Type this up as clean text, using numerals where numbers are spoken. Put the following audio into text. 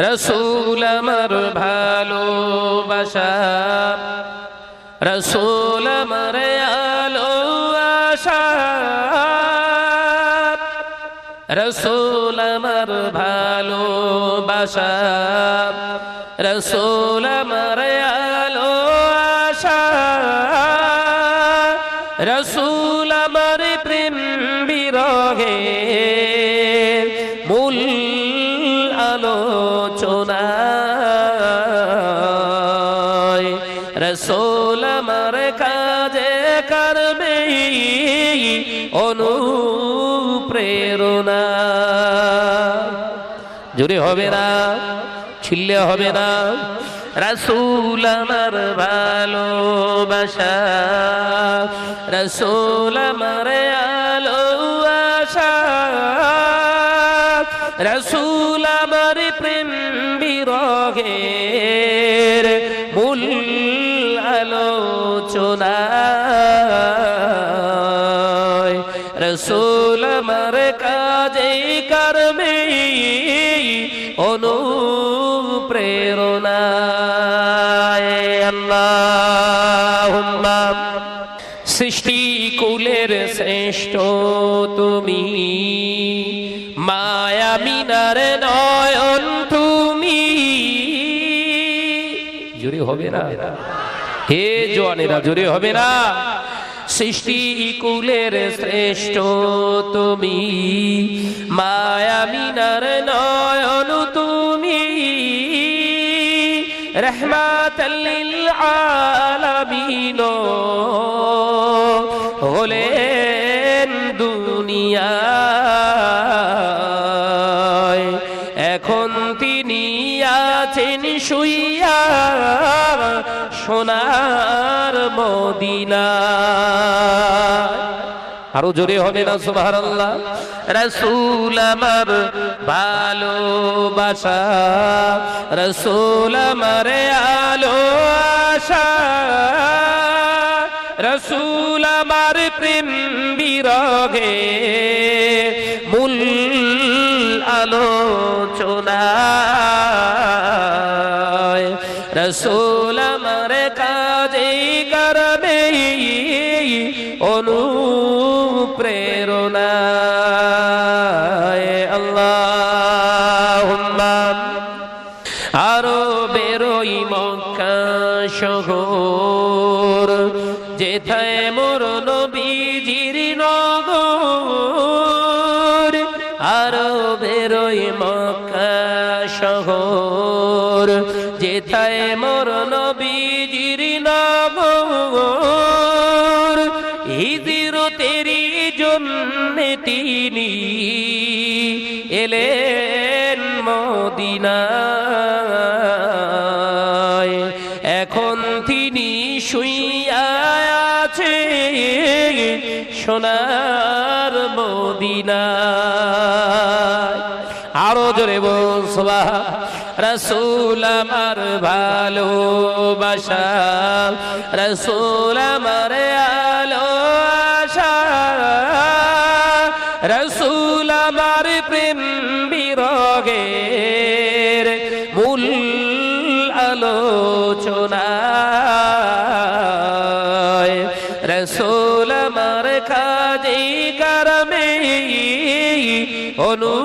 রসুল আমার ভালোবাসা, রসুল আমার আলো আশা, রসুল আমার ভালোবাসা, রসুল আমার আলো আশা, রসুল আমার প্রেম বিরহে মূল আলোচনা, রসুল আমার কাজে করবে অনুপ্রেরণা। জোরে হবে না, ছিল্লে হবে না। রসুল আমার ভালোবাসা, রসুল আমার আলো আশা, রসুল আমার প্রেম বিরহের মূল আলোচনা, রসুল আমার কাজে কর্মে অনুপ্রেরণা। আল্লাহুম্মা সৃষ্টি কুলের শ্রেষ্ঠ তুমি, মায়া মিনার নয়ন তুমি। জোরে হবে না হে জওয়ানেরা, জোরে হবে না। সৃষ্টি কুলের শ্রেষ্ঠ তুমি, মায়া মিনার নয়ন তুমি, রহমাতাল লিল আলামিন হলেন দুনিয়ায়। এখন তিনি আছেন শুইয়া সোনার মদিনায়। আরো জোরে হবে না সুবহানাল্লাহ। রসুল আমার ভালোবাসা, রসুল আমার আলো আশা, রসুল আমার প্রেম বিরহে মূল আলোচনা, রসুল আমার কাজে করবে অনুপ্রেরণা। আল্লাহুম্মা আরো বেরোই মক্কা শহর, যেথায় মোর নবীজির নগর। আরো বেরোই মক্কা শহর, যেথায় মোর নবীজির নগর। হিজরতেরি জন্যে তিনি এলেন মদিনায়। এখন তিনি শুইয়া আছে সোনার মদিনায়। আরো জোরে বল সুবহান। রসুল আমার ভালোবাসা, রসুল আমার আলো আশা, রসুল আমার প্রেম বিরহের মূল আলোচনা, রসুল আমার কাজে কর্মে অনু